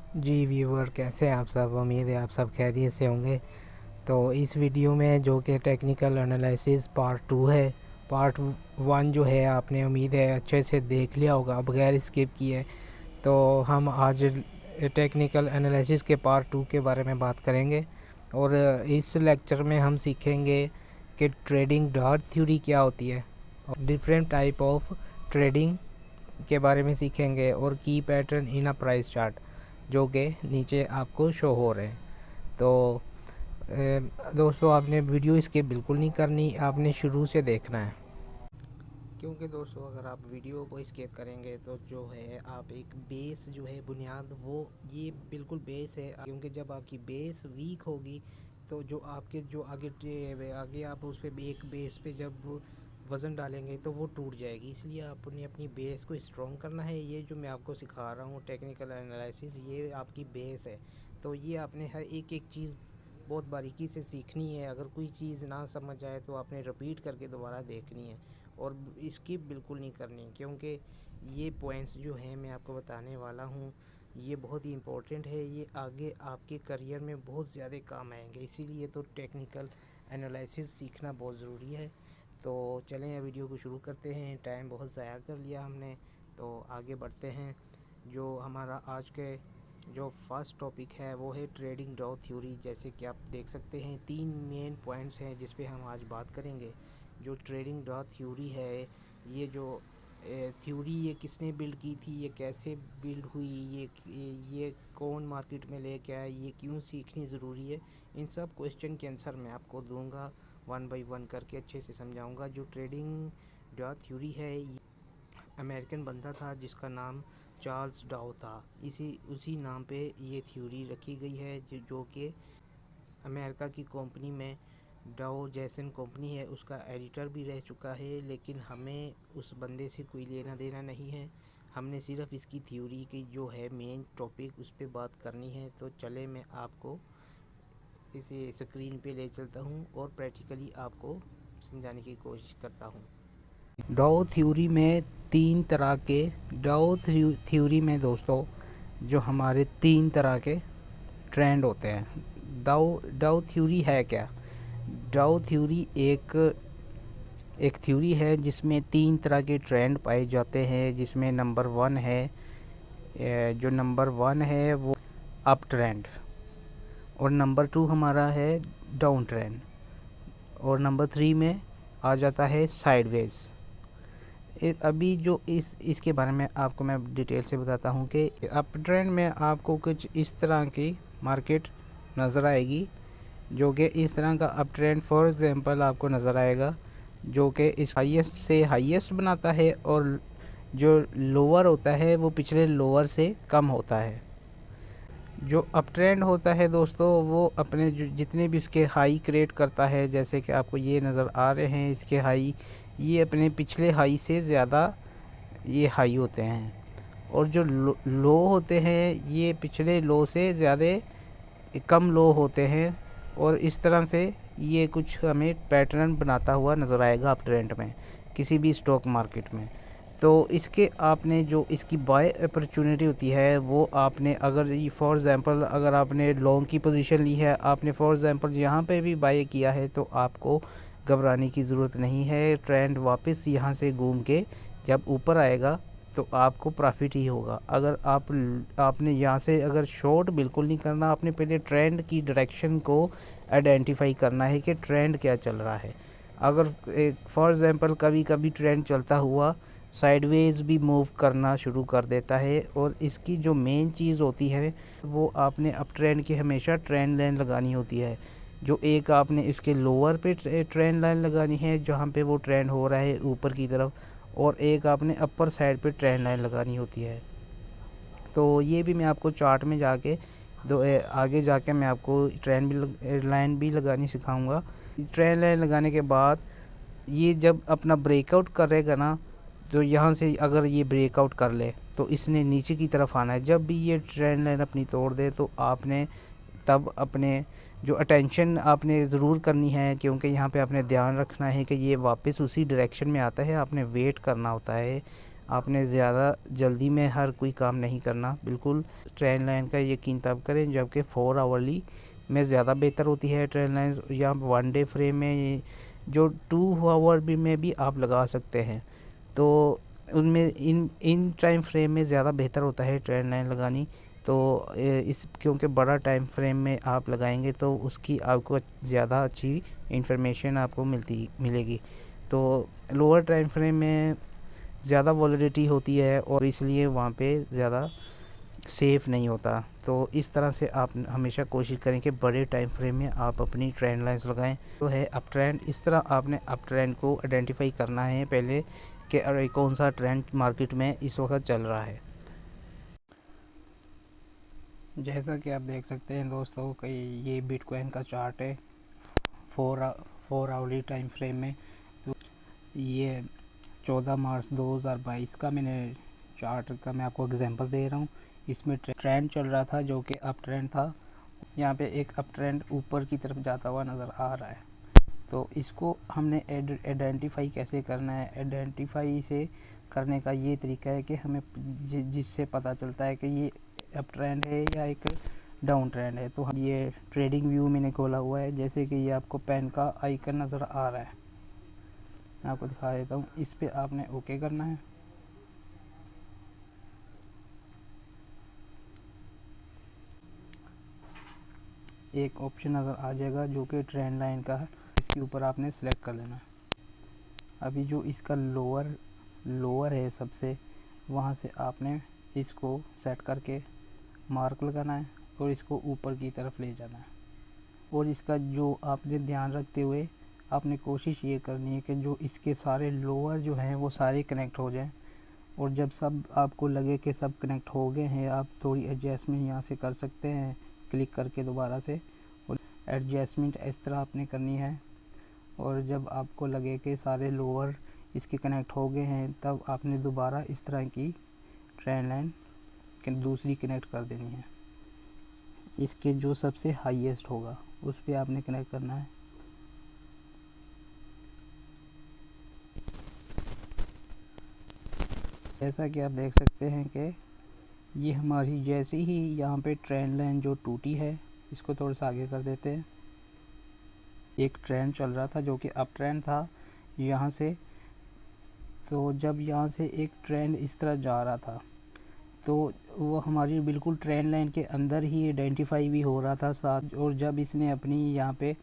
जी viewer, कैसे हैं आप सब। उम्मीद है आप सब खैरियत से होंगे। तो इस वीडियो में जो कि टेक्निकल एनालिसिस पार्ट 2 है, पार्ट 1 जो है आपने उम्मीद है अच्छे से देख लिया होगा बगैर स्किप किए। तो हम आज टेक्निकल एनालिसिस के पार्ट 2 के बारे में बात करेंगे और इस लेक्चर में हम सीखेंगे कि ट्रेडिंग डॉट थ्योरी क्या होती है और डिफरेंट टाइप ऑफ ट्रेडिंग के बारे में सीखेंगे और की pattern in a price chart जो कि नीचे आपको शो हो रहे हैं। तो दोस्तों, आपने वीडियो स्किप बिल्कुल नहीं करनी, आपने शुरू से देखना है, क्योंकि दोस्तों अगर आप वीडियो को स्किप करेंगे तो जो है आप एक बेस जो है बुनियाद वो ये बिल्कुल बेस है, क्योंकि जब आपकी बेस वीक होगी तो जो आपके जो आगे आप उस पर एक बेस पे जब वज़न डालेंगे तो वो टूट जाएगी। इसलिए आपने अपनी बेस को स्ट्रॉन्ग करना है। ये जो मैं आपको सिखा रहा हूँ टेक्निकल एनालिसिस, ये आपकी बेस है। तो ये आपने हर एक एक चीज़ बहुत बारीकी से सीखनी है। अगर कोई चीज़ ना समझ आए तो आपने रिपीट करके दोबारा देखनी है और स्किप बिल्कुल नहीं करनी, क्योंकि ये पॉइंट्स जो हैं मैं आपको बताने वाला हूँ ये बहुत ही इम्पोर्टेंट है। ये आगे आपके करियर में बहुत ज़्यादा काम आएंगे, इसीलिए तो टेक्निकल एनालिसिस सीखना बहुत ज़रूरी है। तो चलें वीडियो को शुरू करते हैं, टाइम बहुत ज़ाया कर लिया हमने, तो आगे बढ़ते हैं। जो हमारा आज के जो फर्स्ट टॉपिक है वो है ट्रेडिंग डाउ थ्योरी। जैसे कि आप देख सकते हैं 3 मेन पॉइंट्स हैं जिस पे हम आज बात करेंगे। जो ट्रेडिंग डाउ थ्योरी है, ये जो थ्योरी ये किसने बिल्ड की थी, ये कैसे बिल्ड हुई, ये कौन मार्केट में लेके आया, ये क्यों सीखनी ज़रूरी है, इन सब क्वेश्चन के आंसर मैं आपको दूंगा, वन बाय वन करके अच्छे से समझाऊंगा। जो ट्रेडिंग डाउ थ्योरी है, अमेरिकन बंदा था जिसका नाम चार्ल्स डाउ था। इसी उसी नाम पे ये थ्योरी रखी गई है, जो कि अमेरिका की कंपनी में डाउ जैसन कंपनी है उसका एडिटर भी रह चुका है। लेकिन हमें उस बंदे से कोई लेना देना नहीं है, हमने सिर्फ इसकी थ्योरी की जो है मेन टॉपिक उस पर बात करनी है। तो चले मैं आपको इसे स्क्रीन पे ले चलता हूँ और प्रैक्टिकली आपको समझाने की कोशिश करता हूँ। डाउ थ्योरी में तीन तरह के डाउ थ्योरी में दोस्तों जो हमारे तीन तरह के ट्रेंड होते हैं। डाउ डाउ थ्योरी है क्या? डाउ थ्योरी एक एक थ्योरी है जिसमें तीन तरह के ट्रेंड पाए जाते हैं, जिसमें नंबर वन है, जो नंबर वन है वो अप ट्रेंड, और नंबर टू हमारा है डाउन ट्रेंड, और नंबर थ्री में आ जाता है साइडवेज। अभी जो इसके बारे में आपको मैं डिटेल से बताता हूँ कि अप ट्रेंड में आपको कुछ इस तरह की मार्केट नज़र आएगी, जो कि इस तरह का अप ट्रेंड फॉर एग्जांपल आपको नज़र आएगा, जो कि इस हाईएस्ट से हाईएस्ट बनाता है और जो लोअर होता है वो पिछले लोअर से कम होता है। जो अप ट्रेंड होता है दोस्तों वो अपने जो जितने भी उसके हाई क्रिएट करता है, जैसे कि आपको ये नज़र आ रहे हैं इसके हाई, ये अपने पिछले हाई से ज़्यादा ये हाई होते हैं, और जो लो होते हैं ये पिछले लो से ज़्यादा कम लो होते हैं। और इस तरह से ये कुछ हमें पैटर्न बनाता हुआ नज़र आएगा अप ट्रेंड में किसी भी स्टॉक मार्केट में। तो इसके आपने जो इसकी बाय अपॉर्चुनिटी होती है वो आपने अगर फॉर एग्ज़ाम्पल अगर आपने लॉन्ग की पोजीशन ली है, आपने फॉर एग्ज़ाम्पल यहाँ पे भी बाय किया है, तो आपको घबराने की ज़रूरत नहीं है। ट्रेंड वापस यहाँ से घूम के जब ऊपर आएगा तो आपको प्रॉफिट ही होगा। अगर आपने यहाँ से अगर शॉर्ट बिल्कुल नहीं करना, आपने पहले ट्रेंड की डायरेक्शन को आइडेंटिफाई करना है कि ट्रेंड क्या चल रहा है। अगर फॉर एग्ज़ाम्पल कभी कभी ट्रेंड चलता हुआ साइडवेज भी मूव करना शुरू कर देता है, और इसकी जो मेन चीज़ होती है वो आपने अप ट्रेंड की हमेशा ट्रेंड लाइन लगानी होती है। जो एक आपने इसके लोअर पे ट्रेंड लाइन लगानी है जहाँ पे वो ट्रेंड हो रहा है ऊपर की तरफ, और एक आपने अपर साइड पे ट्रेंड लाइन लगानी होती है। तो ये भी मैं आपको चार्ट में जाके आगे जाके मैं आपको ट्रेंड भी लाइन भी लगानी सिखाऊंगा। ट्रेंड लाइन लगाने के बाद ये जब अपना ब्रेकआउट करेगा ना, तो यहाँ से अगर ये ब्रेकआउट कर ले तो इसने नीचे की तरफ आना है। जब भी ये ट्रेंड लाइन अपनी तोड़ दे तो आपने तब अपने जो अटेंशन आपने ज़रूर करनी है, क्योंकि यहाँ पे आपने ध्यान रखना है कि ये वापस उसी डायरेक्शन में आता है, आपने वेट करना होता है। आपने ज़्यादा जल्दी में हर कोई काम नहीं करना। बिल्कुल ट्रेन लाइन का यकीन तब करें जबकि 4 आवरली में ज़्यादा बेहतर होती है ट्रेन लाइन्स, या 1 डे फ्रेम में जो 2 आवर भी में भी आप लगा सकते हैं। तो उनमें इन टाइम फ्रेम में ज़्यादा बेहतर होता है ट्रेन लाइन लगानी। तो इस क्योंकि बड़ा टाइम फ्रेम में आप लगाएंगे तो उसकी आपको ज़्यादा अच्छी इंफॉर्मेशन आपको मिलेगी। तो लोअर टाइम फ्रेम में ज़्यादा वॉलिडिटी होती है और इसलिए वहाँ पे ज़्यादा सेफ़ नहीं होता। तो इस तरह से आप हमेशा कोशिश करें कि बड़े टाइम फ्रेम में आप अपनी ट्रेंड लाइन्स लगाएं। तो है अप ट्रेंड, इस तरह आपने अप ट्रेंड को आइडेंटिफाई करना है पहले कि अरे कौन सा ट्रेंड मार्केट में इस वक्त चल रहा है। जैसा कि आप देख सकते हैं दोस्तों कि ये बिटकॉइन का चार्ट है 4 आवरली टाइम फ्रेम में। तो ये 14 मार्च 2022 का मैंने चार्ट का मैं आपको एग्जांपल दे रहा हूँ। इसमें ट्रेंड चल रहा था जो कि अप ट्रेंड था। यहाँ पे एक अप ट्रेंड ऊपर की तरफ जाता हुआ नज़र आ रहा है। तो इसको हमने आइडेंटिफाई कैसे करना है? आइडेंटिफाई से करने का ये तरीका है कि हमें जिससे पता चलता है कि ये अप ट्रेंड है या एक डाउन ट्रेंड है। तो ये ट्रेडिंग व्यू मैंने खोला हुआ है, जैसे कि ये आपको पेन का आइकन नज़र आ रहा है, मैं आपको दिखा देता हूँ। इस पे आपने ओके करना है। एक ऑप्शन नज़र आ जाएगा जो कि ट्रेंड लाइन का है, इसके ऊपर आपने सेलेक्ट कर लेना है। अभी जो इसका लोअर है सबसे, वहाँ से आपने इसको सेट करके मार्क लगाना है और इसको ऊपर की तरफ ले जाना है। और इसका जो आपने ध्यान रखते हुए आपने कोशिश ये करनी है कि जो इसके सारे लोअर जो हैं वो सारे कनेक्ट हो जाएं। और जब सब आपको लगे कि सब कनेक्ट हो गए हैं, आप थोड़ी एडजस्टमेंट यहाँ से कर सकते हैं क्लिक करके दोबारा से। और एडजस्टमेंट इस तरह आपने करनी है। और जब आपको लगे कि सारे लोअर इसके कनेक्ट हो गए हैं, तब आपने दोबारा इस तरह की ट्रेंड लाइन दूसरी कनेक्ट कर देनी है। इसके जो सबसे हाईएस्ट होगा उस पर आपने कनेक्ट करना है। जैसा कि आप देख सकते हैं कि ये हमारी जैसे ही यहाँ पे ट्रेंड लाइन जो टूटी है, इसको थोड़ा सा आगे कर देते हैं। एक ट्रेंड चल रहा था जो कि अप ट्रेंड था यहाँ से। तो जब यहाँ से एक ट्रेंड इस तरह जा रहा था तो वो हमारी बिल्कुल ट्रेंड लाइन के अंदर ही आइडेंटिफाई भी हो रहा था साथ। और जब इसने अपनी यहाँ पे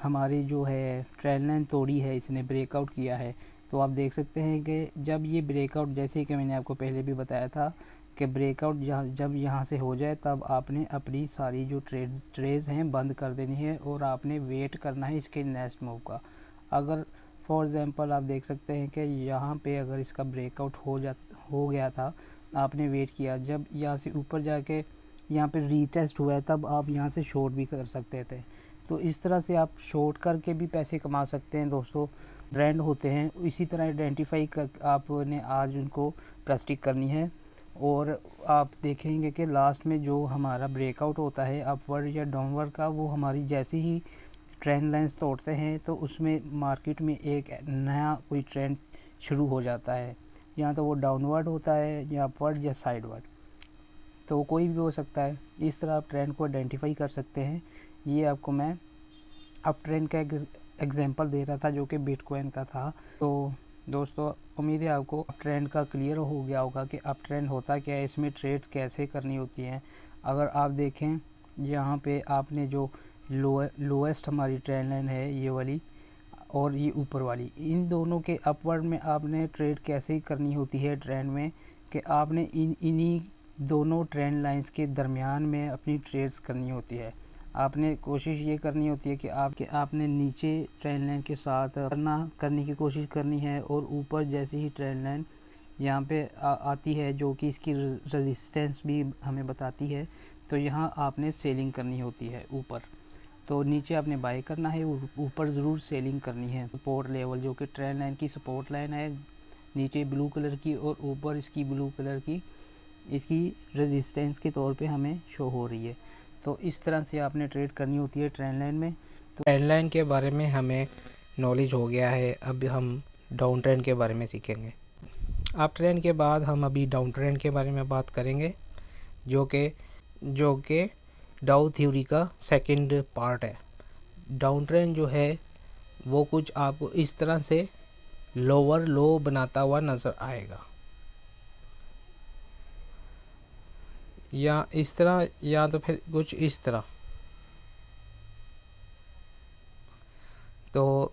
हमारी जो है ट्रेंड लाइन तोड़ी है, इसने ब्रेकआउट किया है, तो आप देख सकते हैं कि जब ये ब्रेकआउट, जैसे कि मैंने आपको पहले भी बताया था कि ब्रेकआउट जब यहाँ से हो जाए तब आपने अपनी सारी जो ट्रेड्स हैं बंद कर देनी है और आपने वेट करना है इसके नेक्स्ट मूव का। अगर फॉर एग्ज़ाम्पल आप देख सकते हैं कि यहाँ पे अगर इसका ब्रेकआउट हो गया था, आपने वेट किया, जब यहाँ से ऊपर जाके यहाँ पे रीटेस्ट हुआ है, तब आप यहाँ से शॉर्ट भी कर सकते थे। तो इस तरह से आप शॉर्ट करके भी पैसे कमा सकते हैं दोस्तों। ब्रांड होते हैं इसी तरह आइडेंटिफाई कर आपने आज उनको प्रैक्टिस करनी है। और आप देखेंगे कि लास्ट में जो हमारा ब्रेकआउट होता है अपवर्ड या डाउनवर्ड का, वो हमारी जैसे ही ट्रेंड लाइंस तोड़ते हैं तो उसमें मार्केट में एक नया कोई ट्रेंड शुरू हो जाता है, या तो वो डाउनवर्ड होता है या अपवर्ड या साइडवर्ड, तो कोई भी हो सकता है। इस तरह आप ट्रेंड को आइडेंटिफाई कर सकते हैं। ये आपको मैं अप ट्रेंड का एग्जांपल दे रहा था जो कि बिटकॉइन का था। तो दोस्तों उम्मीद है आपको अप ट्रेंड का क्लियर हो गया होगा कि अप ट्रेंड होता क्या है, इसमें ट्रेड कैसे करनी होती हैं। अगर आप देखें यहाँ पे आपने जो लोएस्ट हमारी ट्रेंड लाइन है ये वाली और ये ऊपर वाली, इन दोनों के अपवर्ड में आपने ट्रेड कैसे करनी होती है ट्रेंड में, कि आपने इन्हीं दोनों ट्रेंड लाइंस के दरमियान में अपनी ट्रेड्स करनी होती है। आपने कोशिश ये करनी होती है कि आपने नीचे ट्रेंड लाइन के साथ करने की कोशिश करनी है, और ऊपर जैसे ही ट्रेंड लाइन यहाँ पे आती है जो कि इसकी रेजिस्टेंस भी हमें बताती है, तो यहाँ आपने सेलिंग करनी होती है ऊपर। तो नीचे आपने बाय करना है, ऊपर ज़रूर सेलिंग करनी है। सपोर्ट लेवल जो कि ट्रेंड लाइन की सपोर्ट लाइन है, नीचे ब्लू कलर की और ऊपर इसकी ब्लू कलर की, इसकी रेजिस्टेंस के तौर पे हमें शो हो रही है। तो इस तरह से आपने ट्रेड करनी होती है ट्रेंड लाइन में। तो ट्रेंड लाइन के बारे में हमें नॉलेज हो गया है, अब हम डाउन ट्रेंड के बारे में सीखेंगे। अप ट्रेंड के बाद हम अभी डाउन ट्रेंड के बारे में बात करेंगे, जो कि डाउ थ्योरी का सेकंड पार्ट है। डाउन ट्रेंड जो है वो कुछ आपको इस तरह से लोअर लो बनाता हुआ नज़र आएगा, या इस तरह, या तो फिर कुछ इस तरह। तो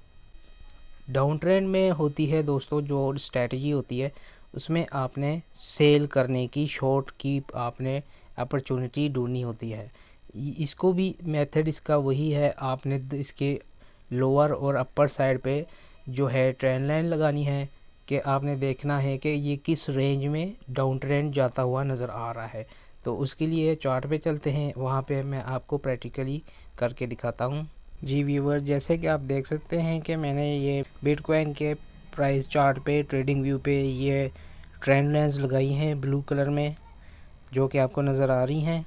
डाउन ट्रेंड में होती है दोस्तों जो स्ट्रैटेजी होती है, उसमें आपने सेल करने की, शॉर्ट की आपने अपॉर्चुनिटी ढूंढनी होती है। इसको भी मेथड इसका वही है, आपने इसके लोअर और अपर साइड पे जो है ट्रेंड लाइन लगानी है, कि आपने देखना है कि ये किस रेंज में डाउन ट्रेंड जाता हुआ नज़र आ रहा है। तो उसके लिए चार्ट पे चलते हैं, वहाँ पे मैं आपको प्रैक्टिकली करके दिखाता हूँ। जी व्यूवर, जैसे कि आप देख सकते हैं कि मैंने ये बिटकॉइन के प्राइस चार्ट पे, ट्रेडिंग व्यू पे ये ट्रेंड लाइन्स लगाई हैं ब्लू कलर में, जो कि आपको नज़र आ रही हैं।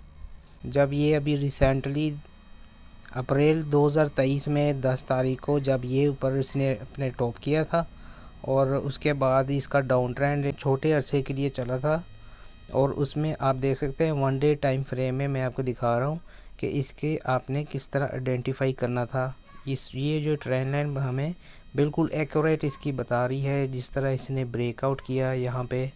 जब ये अभी रिसेंटली अप्रैल 2023 में 10 तारीख को जब ये ऊपर इसने अपने टॉप किया था, और उसके बाद इसका डाउन ट्रेंड छोटे अरसे के लिए चला था, और उसमें आप देख सकते हैं 1 डे टाइम फ्रेम में मैं आपको दिखा रहा हूँ कि इसके आपने किस तरह आइडेंटिफाई करना था। ये जो ट्रेंड लाइन हमें बिल्कुल एक्यूरेट इसकी बता रही है, जिस तरह इसने ब्रेकआउट किया यहाँ पे,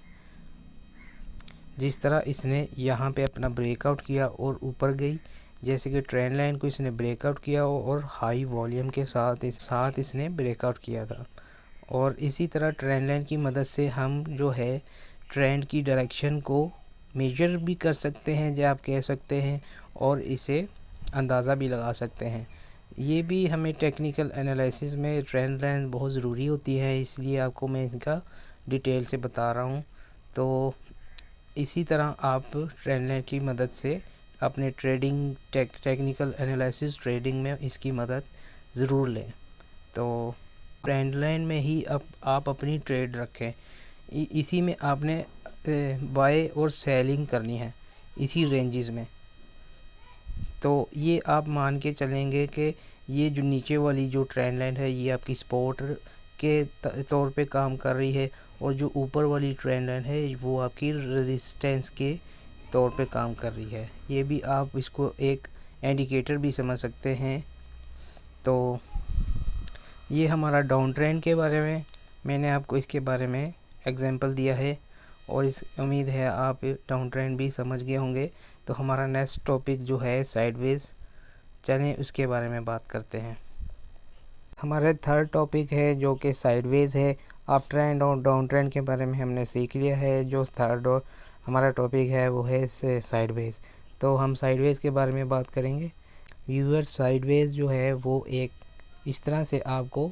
जिस तरह इसने यहाँ पे अपना ब्रेकआउट किया और ऊपर गई, जैसे कि ट्रेंड लाइन को इसने ब्रेकआउट किया और हाई वॉल्यूम के साथ इसने ब्रेकआउट किया था। और इसी तरह ट्रेंड लाइन की मदद से हम जो है ट्रेंड की डायरेक्शन को मेजर भी कर सकते हैं, जो आप कह सकते हैं, और इसे अंदाज़ा भी लगा सकते हैं। ये भी हमें टेक्निकल एनालिसिस में ट्रेंड लाइन बहुत ज़रूरी होती है, इसलिए आपको मैं इनका डिटेल से बता रहा हूँ। तो इसी तरह आप ट्रेंड लाइन की मदद से अपने ट्रेडिंग टेक्निकल एनालिसिस ट्रेडिंग में इसकी मदद ज़रूर लें। तो ट्रेंड लाइन में ही आप अपनी ट्रेड रखें, इसी में आपने बाय और सेलिंग करनी है, इसी रेंजेस में। तो ये आप मान के चलेंगे कि ये जो नीचे वाली जो ट्रेंड लाइन है ये आपकी सपोर्ट के तौर पे काम कर रही है, और जो ऊपर वाली ट्रेंड लाइन है वो आपकी रेजिस्टेंस के तौर पे काम कर रही है। ये भी आप इसको एक इंडिकेटर भी समझ सकते हैं। तो ये हमारा डाउन ट्रेंड के बारे में मैंने आपको इसके बारे में एग्जांपल दिया है, और इस उम्मीद है आप डाउन ट्रेंड भी समझ गए होंगे। तो हमारा नेक्स्ट टॉपिक जो है साइडवेज, चलें उसके बारे में बात करते हैं। हमारा थर्ड टॉपिक है जो कि साइडवेज है। अप ट्रेंड और डाउन ट्रेंड के बारे में हमने सीख लिया है। जो थर्ड और हमारा टॉपिक है वो है साइडवेज। तो हम साइडवेज के बारे में बात करेंगे। व्यूअर, साइडवेज जो है वो एक इस तरह से आपको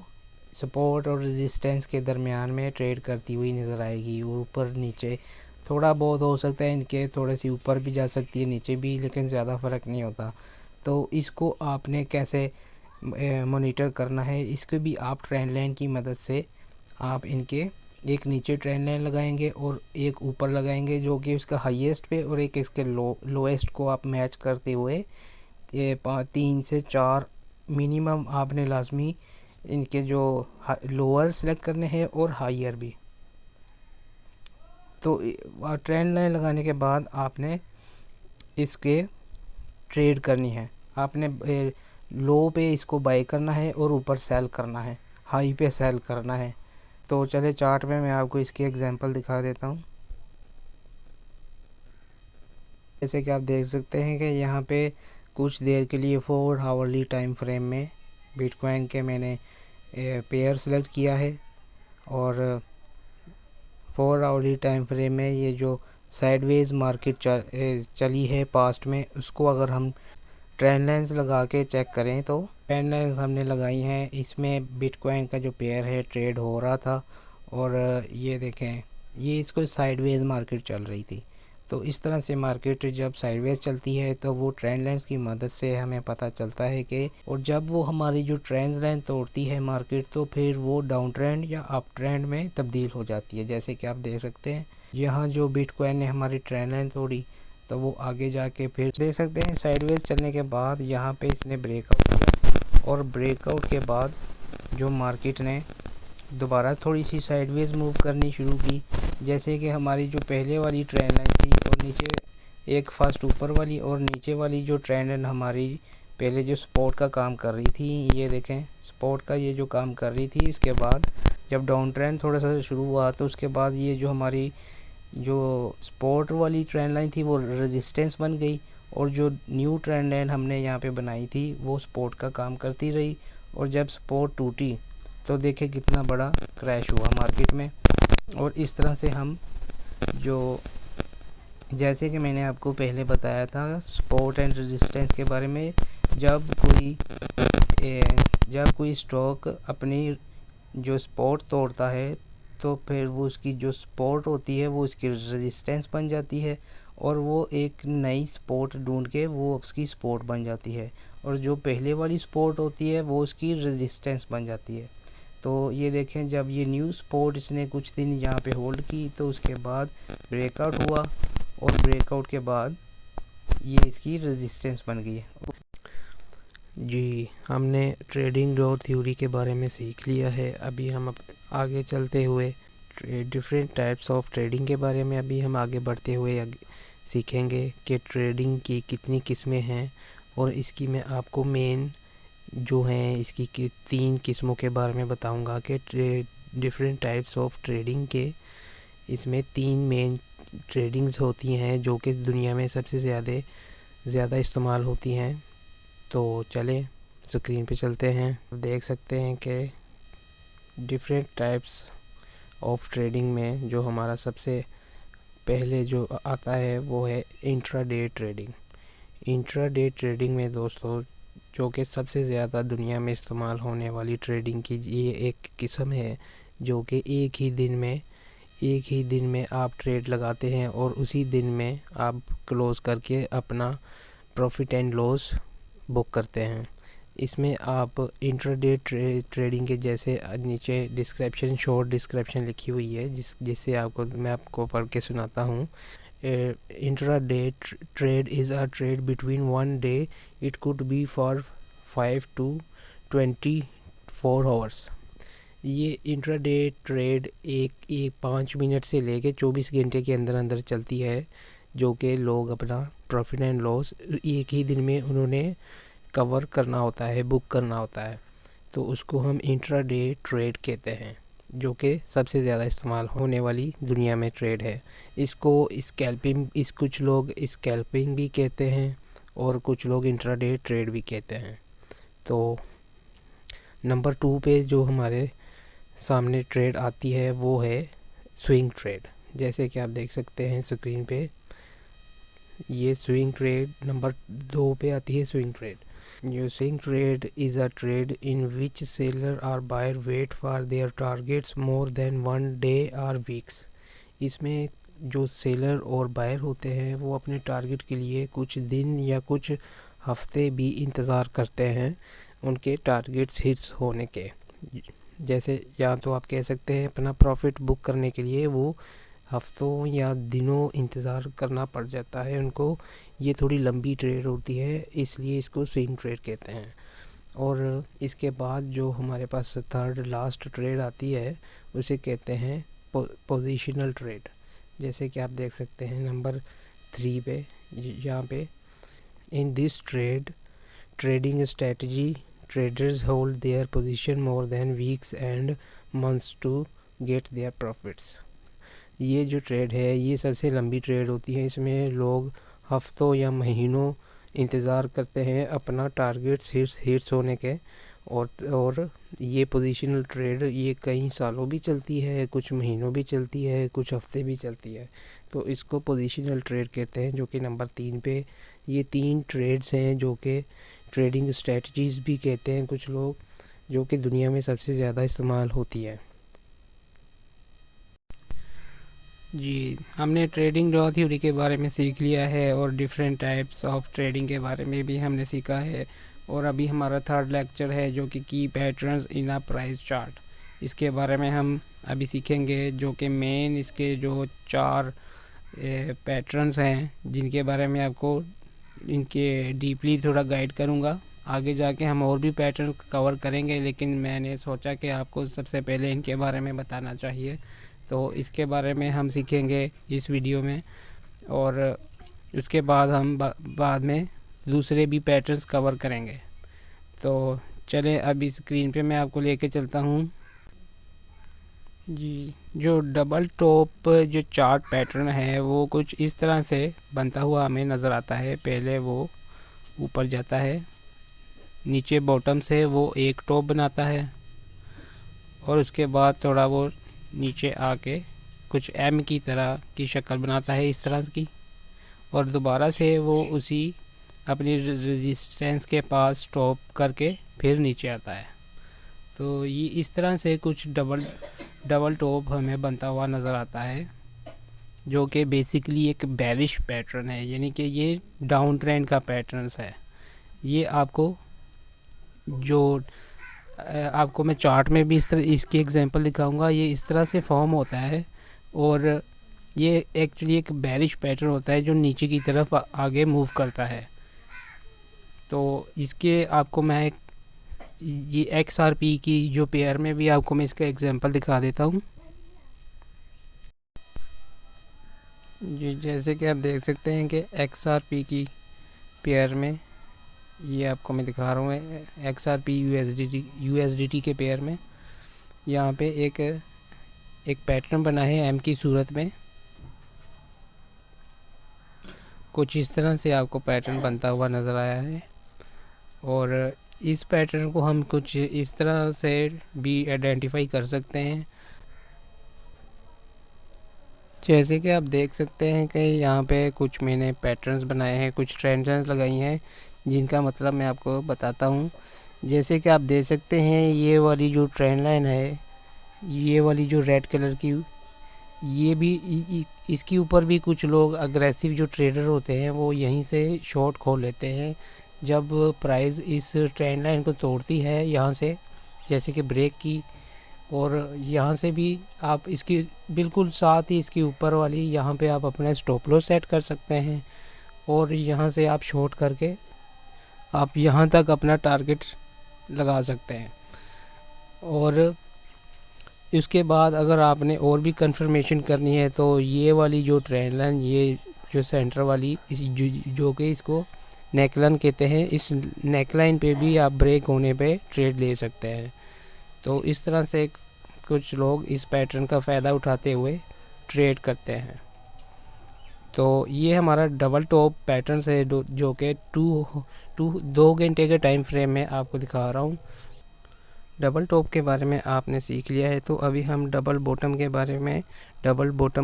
सपोर्ट और रेजिस्टेंस के दरमियान में ट्रेड करती हुई नज़र आएगी, और ऊपर नीचे थोड़ा बहुत हो सकता है, इनके थोड़ी सी ऊपर भी जा सकती है, नीचे भी, लेकिन ज़्यादा फ़र्क नहीं होता। तो इसको आपने कैसे मॉनिटर करना है, इसको भी आप ट्रेंड लाइन की मदद से आप इनके एक नीचे ट्रेंड लाइन लगाएंगे और एक ऊपर लगाएंगे, जो कि उसका हाईएस्ट पे, और एक इसके लोएस्ट को आप मैच करते हुए ये 3 से 4 मिनिमम आपने लाजमी इनके जो लोअर सेलेक्ट करने हैं और हायर भी। तो ट्रेंड लाइन लगाने के बाद आपने इसके ट्रेड करनी है, आपने लो पे इसको बाय करना है और ऊपर सेल करना है, हाई पे सेल करना है। तो चले चार्ट में मैं आपको इसके एग्जांपल दिखा देता हूँ। जैसे कि आप देख सकते हैं कि यहाँ पे कुछ देर के लिए 4 आवरली टाइम फ्रेम में बिटकॉइन के मैंने पेयर सेलेक्ट किया है, और 4 आवरली टाइम फ्रेम में ये जो साइडवेज मार्केट चली है पास्ट में, उसको अगर हम ट्रेंड लाइन्स लगा के चेक करें तो ट्रेंड लाइन्स हमने लगाई हैं। इसमें बिटकॉइन का जो पेयर है ट्रेड हो रहा था, और ये देखें ये इसको साइडवेज मार्केट चल रही थी। तो इस तरह से मार्केट जब साइडवेज चलती है तो वो ट्रेंड लाइन्स की मदद से हमें पता चलता है कि, और जब वो हमारी जो ट्रेंड लाइन तोड़ती है मार्केट, तो फिर वो डाउन ट्रेंड या अप ट्रेंड में तब्दील हो जाती है। जैसे कि आप देख सकते हैं यहाँ जो बिटकॉइन ने हमारी ट्रेंड लाइन तोड़ी, तो वो आगे जाके फिर देख सकते हैं साइडवेज चलने के बाद यहाँ पे इसने ब्रेकआउट किया, और ब्रेकआउट के बाद जो मार्केट ने दोबारा थोड़ी सी साइडवेज मूव करनी शुरू की, जैसे कि हमारी जो पहले वाली ट्रेन लाइन थी और नीचे एक फर्स्ट ऊपर वाली और नीचे वाली जो ट्रेन लाइन हमारी पहले जो सपोर्ट का काम कर रही थी, ये देखें सपोर्ट का ये जो काम कर रही थी, इसके बाद जब डाउन ट्रेंड थोड़ा सा शुरू हुआ तो उसके बाद ये जो हमारी जो सपोर्ट वाली ट्रेन लाइन थी वो रेजिस्टेंस बन गई, और जो न्यू ट्रेन लाइन हमने यहाँ पे बनाई थी वो सपोर्ट का काम करती रही। और जब सपोर्ट टूटी तो देखे कितना बड़ा क्रैश हुआ मार्केट में। और इस तरह से हम जो, जैसे कि मैंने आपको पहले बताया था सपोर्ट एंड रेजिस्टेंस के बारे में, जब कोई स्टॉक अपनी जो सपोर्ट तोड़ता है तो फिर वो उसकी जो सपोर्ट होती है वो उसकी रेजिस्टेंस बन जाती है, और वो एक नई सपोर्ट ढूंढ के वो उसकी सपोर्ट बन जाती है, और जो पहले वाली सपोर्ट होती है वो उसकी रेजिस्टेंस बन जाती है। तो ये देखें जब ये न्यू सपोर्ट इसने कुछ दिन यहाँ पे होल्ड की तो उसके बाद ब्रेकआउट हुआ, और ब्रेकआउट के बाद ये इसकी रेजिस्टेंस बन गई है। जी, हमने ट्रेडिंग डॉट थ्योरी के बारे में सीख लिया है। अभी हम आगे चलते हुए डिफरेंट टाइप्स ऑफ ट्रेडिंग के बारे में अभी हम आगे बढ़ते हुए सीखेंगे कि ट्रेडिंग की कितनी किस्में हैं, और इसकी मैं आपको मेन जो हैं इसकी 3 किस्मों के बारे में बताऊंगा कि डिफरेंट टाइप्स ऑफ ट्रेडिंग के इसमें 3 मेन ट्रेडिंग्स होती हैं जो कि दुनिया में सबसे ज़्यादा इस्तेमाल होती हैं। तो चलें स्क्रीन पे चलते हैं। देख सकते हैं कि डिफरेंट टाइप्स ऑफ ट्रेडिंग में जो हमारा सबसे पहले जो आता है वो है इंट्राडे ट्रेडिंग। इंट्राडे ट्रेडिंग में दोस्तों जो कि सबसे ज़्यादा दुनिया में इस्तेमाल होने वाली ट्रेडिंग की ये एक किस्म है, जो कि एक ही दिन में आप ट्रेड लगाते हैं और उसी दिन में आप क्लोज़ करके अपना प्रॉफिट एंड लॉस बुक करते हैं। इसमें आप इंट्राडे ट्रेडिंग के जैसे नीचे डिस्क्रिप्शन, शॉर्ट डिस्क्रिप्शन लिखी हुई है जिससे मैं आपको पढ़ के सुनाता हूँ। Intraday trade is a trade between one day, it could be for 5 to 24 hours. ये इंट्राडे ट्रेड एक 5 मिनट से लेके 24 घंटे के अंदर चलती है, जो कि लोग अपना प्रॉफिट एंड लॉस एक ही दिन में उन्होंने कवर करना होता है, बुक करना होता है। तो उसको हम इंट्राडे ट्रेड कहते हैं, जो कि सबसे ज़्यादा इस्तेमाल होने वाली दुनिया में ट्रेड है। कुछ लोग स्कैल्पिंग भी कहते हैं और कुछ लोग इंट्राडे ट्रेड भी कहते हैं। तो नंबर 2 पे जो हमारे सामने ट्रेड आती है वो है स्विंग ट्रेड। जैसे कि आप देख सकते हैं स्क्रीन पे, ये स्विंग ट्रेड नंबर 2 पे आती है swing trade. Your swing trade is a trade in which seller or buyer wait for their targets more than one day or weeks। इसमें जो सेलर और बायर होते हैं वो अपने टारगेट के लिए कुछ दिन या कुछ हफ्ते भी इंतज़ार करते हैं उनके टारगेट्स हिट्स होने के। जैसे या तो आप कह सकते हैं अपना प्रॉफिट बुक करने के लिए वो हफ्तों या दिनों इंतज़ार करना पड़ जाता है उनको। ये थोड़ी लंबी ट्रेड होती है, इसलिए इसको स्विंग ट्रेड कहते हैं। और इसके बाद जो हमारे पास थर्ड लास्ट ट्रेड आती है उसे कहते हैं पोजीशनल ट्रेड। जैसे कि आप देख सकते हैं नंबर 3 पे, यहाँ पे, in this trading strategy traders hold their position more than weeks and months to get their profits. ये जो ट्रेड है ये सबसे लंबी ट्रेड होती है, इसमें लोग हफ्तों या महीनों इंतज़ार करते हैं अपना टारगेट्स हिट्स होने के। और ये पोजीशनल ट्रेड ये कई सालों भी चलती है, कुछ महीनों भी चलती है, कुछ हफ्ते भी चलती है। तो इसको पोजीशनल ट्रेड कहते हैं, जो कि नंबर 3 पे। ये 3 ट्रेड्स हैं जो कि ट्रेडिंग स्ट्रेटजीज़ भी कहते हैं कुछ लोग, जो कि दुनिया में सबसे ज़्यादा इस्तेमाल होती है। जी, हमने ट्रेडिंग डॉट थ्योरी के बारे में सीख लिया है और डिफरेंट टाइप्स ऑफ ट्रेडिंग के बारे में भी हमने सीखा है। और अभी हमारा थर्ड लेक्चर है जो कि की patterns in a price chart. इसके बारे में हम अभी सीखेंगे, जो कि मेन इसके जो 4 पैटर्न्स हैं जिनके बारे में आपको इनके डीपली थोड़ा गाइड करूँगा। आगे जाके हम और भी पैटर्न कवर करेंगे, लेकिन मैंने सोचा कि आपको सबसे पहले इनके बारे में बताना चाहिए। तो इसके बारे में हम सीखेंगे इस वीडियो में, और उसके बाद हम बाद में दूसरे भी पैटर्न्स कवर करेंगे। तो चलें, अभी स्क्रीन पे मैं आपको लेके चलता हूँ। जी, जो डबल टॉप जो चार्ट पैटर्न है वो कुछ इस तरह से बनता हुआ हमें नज़र आता है। पहले वो ऊपर जाता है, नीचे बॉटम से वो एक टॉप बनाता है, और उसके बाद थोड़ा वो नीचे आके कुछ एम की तरह की शक्ल बनाता है, इस तरह की, और दोबारा से वो उसी अपनी रेजिस्टेंस के पास स्टॉप करके फिर नीचे आता है। तो ये इस तरह से कुछ डबल टॉप हमें बनता हुआ नज़र आता है, जो कि बेसिकली एक बेरिश पैटर्न है, यानी कि ये डाउन ट्रेंड का पैटर्न्स है। ये आपको मैं चार्ट में भी इसकी एग्जांपल दिखाऊंगा। ये इस तरह से फॉर्म होता है, और ये एक्चुअली एक बेरिश पैटर्न होता है जो नीचे की तरफ आगे मूव करता है। तो इसके आपको मैं ये XRP की जो पेयर में भी आपको मैं इसका एग्जांपल दिखा देता हूँ। जी, जैसे कि आप देख सकते हैं कि XRP की पेयर में, ये आपको मैं दिखा रहा हूँ XRP USDT के पेयर में, यहाँ पे एक पैटर्न बना है एम की सूरत में। कुछ इस तरह से आपको पैटर्न बनता हुआ नज़र आया है, और इस पैटर्न को हम कुछ इस तरह से भी आइडेंटिफाई कर सकते हैं। जैसे कि आप देख सकते हैं कि यहाँ पे कुछ मैंने पैटर्न्स बनाए हैं, कुछ ट्रेंड्स लगाई हैं, जिनका मतलब मैं आपको बताता हूँ। जैसे कि आप देख सकते हैं ये वाली जो ट्रेंड लाइन है, ये वाली जो रेड कलर की, ये भी इसके ऊपर भी कुछ लोग अग्रेसिव जो ट्रेडर होते हैं वो यहीं से शॉर्ट खोल लेते हैं। जब प्राइस इस ट्रेंड लाइन को तोड़ती है यहाँ से, जैसे कि ब्रेक की, और यहाँ से भी आप इसकी बिल्कुल साथ ही इसके ऊपर वाली यहाँ पे आप अपना स्टॉप लॉस सेट कर सकते हैं, और यहाँ से आप शॉर्ट करके आप यहाँ तक अपना टारगेट लगा सकते हैं। और उसके बाद अगर आपने और भी कंफर्मेशन करनी है तो ये वाली जो ट्रेंड लाइन, ये जो सेंटर वाली जो कि इसको नेकलाइन कहते हैं, इस नेकलाइन पे भी आप ब्रेक होने पे ट्रेड ले सकते हैं। तो इस तरह से कुछ लोग इस पैटर्न का फ़ायदा उठाते हुए ट्रेड करते हैं। तो ये हमारा डबल टॉप पैटर्न है जो कि 2 घंटे के टाइम फ्रेम में आपको दिखा रहा हूँ। डबल टॉप के बारे में आपने सीख लिया है, तो अभी हम डबल बॉटम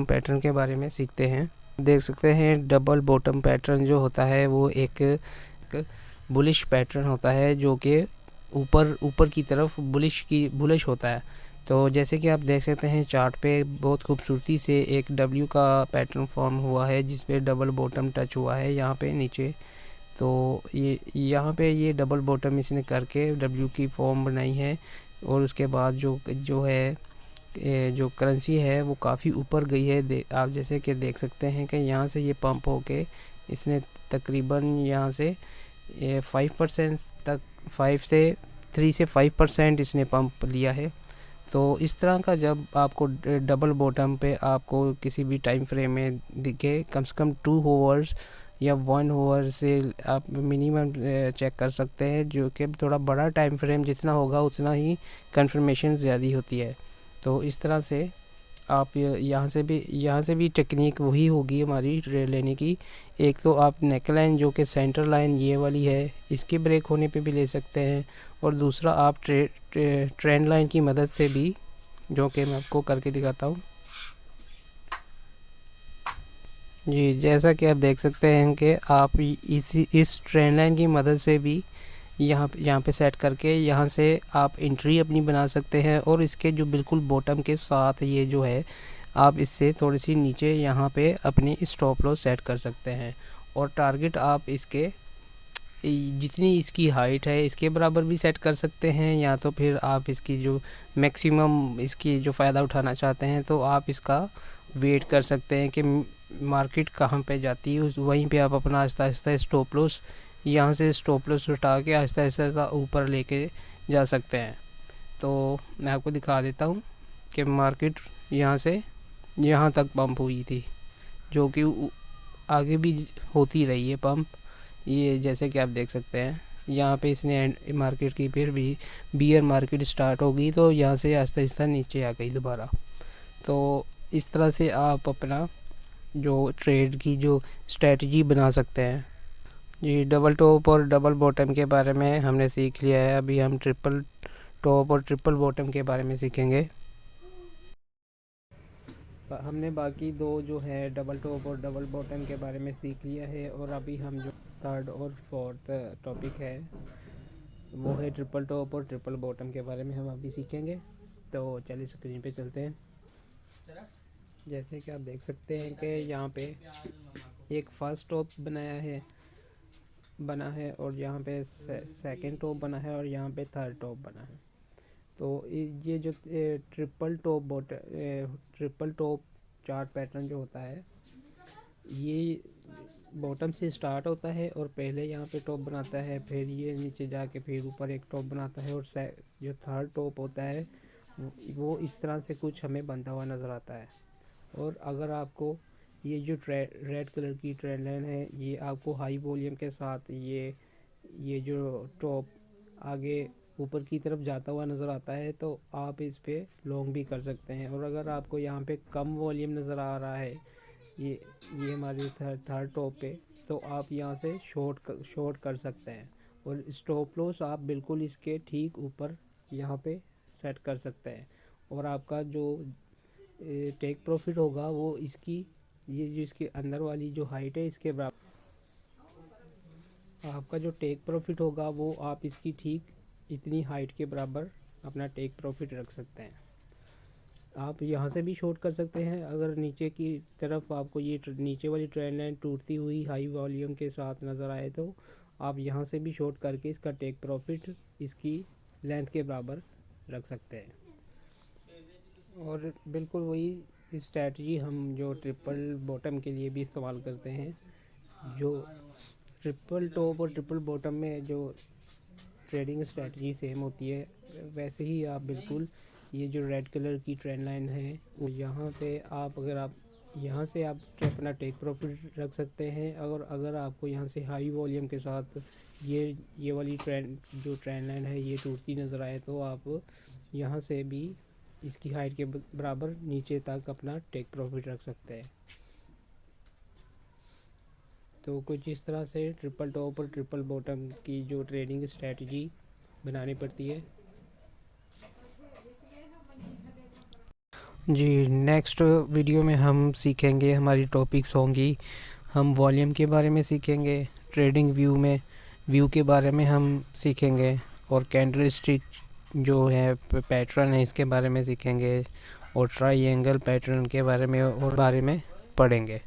पैटर्न के बारे में सीखते हैं। देख सकते हैं डबल बॉटम पैटर्न जो होता है वो एक बुलिश पैटर्न होता है, जो कि ऊपर की तरफ बुलिश होता है। तो जैसे कि आप देख सकते हैं चार्ट पे बहुत खूबसूरती से एक W का पैटर्न फॉर्म हुआ है, जिस पे डबल बॉटम टच हुआ है यहाँ पे नीचे। तो ये यहाँ पे ये डबल बॉटम इसने करके W की फॉर्म बनाई है, और उसके बाद जो है जो करेंसी है वो काफ़ी ऊपर गई है। आप जैसे कि देख सकते हैं कि यहाँ से ये पंप होके इसने तकरीबन यहाँ से 5% तक 3 से 5% इसने पंप लिया है। तो इस तरह का जब आपको डबल बॉटम पे आपको किसी भी टाइम फ्रेम में दिखे, कम से कम 2 आवर्स या 1 आवर से आप मिनिमम चेक कर सकते हैं, जो कि थोड़ा बड़ा टाइम फ्रेम जितना होगा उतना ही कंफर्मेशन ज़्यादा होती है। तो इस तरह से आप यहाँ से भी टेक्निक वही होगी हमारी ट्रेड लेने की। एक तो आप नेकलाइन जो कि सेंटर लाइन ये वाली है, इसके ब्रेक होने पे भी ले सकते हैं, और दूसरा आप ट्रेंड लाइन की मदद से भी, जो कि मैं आपको करके दिखाता हूँ। जी, जैसा कि आप देख सकते हैं कि आप इस ट्रेंड लाइन की मदद से भी यहाँ पे सेट करके यहाँ से आप एंट्री अपनी बना सकते हैं, और इसके जो बिल्कुल बॉटम के साथ ये जो है आप इससे थोड़ी सी नीचे यहाँ पे अपनी स्टॉप लॉस सेट कर सकते हैं, और टारगेट आप इसके जितनी इसकी हाइट है इसके बराबर भी सेट कर सकते हैं, या तो फिर आप इसकी जो मैक्सिमम इसकी जो फ़ायदा उठाना चाहते हैं तो आप इसका वेट कर सकते हैं कि मार्केट कहाँ पे जाती है, वहीं पे आप अपना आहिस्ता आहिस्ता स्टॉप लॉस यहाँ से स्टॉप लॉस उठा के आहिस्ता आहिस्ता ऊपर लेके जा सकते हैं। तो मैं आपको दिखा देता हूँ कि मार्केट यहाँ से यहाँ तक पंप हुई थी, जो कि आगे भी होती रही है पंप। ये जैसे कि आप देख सकते हैं यहाँ पे इसने मार्केट की फिर भी बियर मार्केट स्टार्ट हो गई, तो यहाँ से आहिस्ता आहिस्ता नीचे आ गई दोबारा। तो इस तरह से आप अपना जो ट्रेड की जो स्ट्रेटजी बना सकते हैं। ये डबल टॉप और डबल बॉटम के बारे में हमने सीख लिया है, अभी हम ट्रिपल टॉप और ट्रिपल बॉटम के बारे में सीखेंगे। हमने बाकी दो जो है डबल टॉप और डबल बॉटम के बारे में सीख लिया है, और अभी हम जो थर्ड और फोर्थ टॉपिक है वो है ट्रिपल टॉप और ट्रिपल बॉटम के बारे में हम अभी सीखेंगे। तो चलिए स्क्रीन पे चलते हैं। जैसे कि आप देख सकते हैं कि यहाँ पे एक फर्स्ट टॉप बना है और यहाँ पे सेकंड टॉप बना है और यहाँ पे थर्ड टॉप बना है। तो ये जो ट्रिपल टॉप चार्ट पैटर्न जो होता है, ये बॉटम से स्टार्ट होता है और पहले यहाँ पे टॉप बनाता है, फिर ये नीचे जाके फिर ऊपर एक टॉप बनाता है, और जो थर्ड टॉप होता है वो इस तरह से कुछ हमें बनता हुआ नज़र आता है। और अगर आपको ये जो रेड कलर की ट्रेंड लाइन है, ये आपको हाई वॉल्यूम के साथ ये जो टॉप आगे ऊपर की तरफ जाता हुआ नज़र आता है, तो आप इस पे लॉन्ग भी कर सकते हैं। और अगर आपको यहाँ पे कम वॉल्यूम नज़र आ रहा है ये हमारी थर्ड टॉप पे, तो आप यहाँ से शॉर्ट कर सकते हैं। और स्टॉप लॉस आप बिल्कुल इसके ठीक ऊपर यहाँ पे सेट कर सकते हैं, और आपका जो टेक प्रॉफिट होगा वो ये जो इसके अंदर वाली जो हाइट है इसके बराबर आपका जो टेक प्रॉफिट होगा वो आप इसकी ठीक इतनी हाइट के बराबर अपना टेक प्रॉफिट रख सकते हैं। आप यहाँ से भी शॉर्ट कर सकते हैं। अगर नीचे की तरफ आपको ये नीचे वाली ट्रेंड लाइन टूटती हुई हाई वॉल्यूम के साथ नज़र आए, तो आप यहाँ से भी शॉर्ट करके इसका टेक प्रॉफिट इसकी लेंथ के बराबर रख सकते हैं। और बिल्कुल वही स्ट्रैटेजी हम जो ट्रिपल बॉटम के लिए भी इस्तेमाल करते हैं। जो ट्रिपल टॉप और ट्रिपल बॉटम में जो ट्रेडिंग स्ट्रैटेजी सेम होती है, वैसे ही आप बिल्कुल ये जो रेड कलर की ट्रेंड लाइन है वो यहाँ पे आप यहाँ से आप अपना टेक प्रॉफिट रख सकते हैं। और अगर आपको यहाँ से हाई वॉल्यूम के साथ ये वाली ट्रेंड लाइन है ये टूटती नज़र आए, तो आप यहाँ से भी इसकी हाइट के बराबर नीचे तक अपना टेक प्रॉफिट रख सकते हैं। तो कुछ इस तरह से ट्रिपल टॉप और ट्रिपल बॉटम की जो ट्रेडिंग स्ट्रेटजी बनानी पड़ती है। जी, नेक्स्ट वीडियो में हम सीखेंगे, हमारी टॉपिक्स होंगी, हम वॉल्यूम के बारे में सीखेंगे, ट्रेडिंग व्यू के बारे में हम सीखेंगे, और कैंडलस्टिक जो है पैटर्न है इसके बारे में सीखेंगे, और ट्रायंगल पैटर्न के बारे में पढ़ेंगे।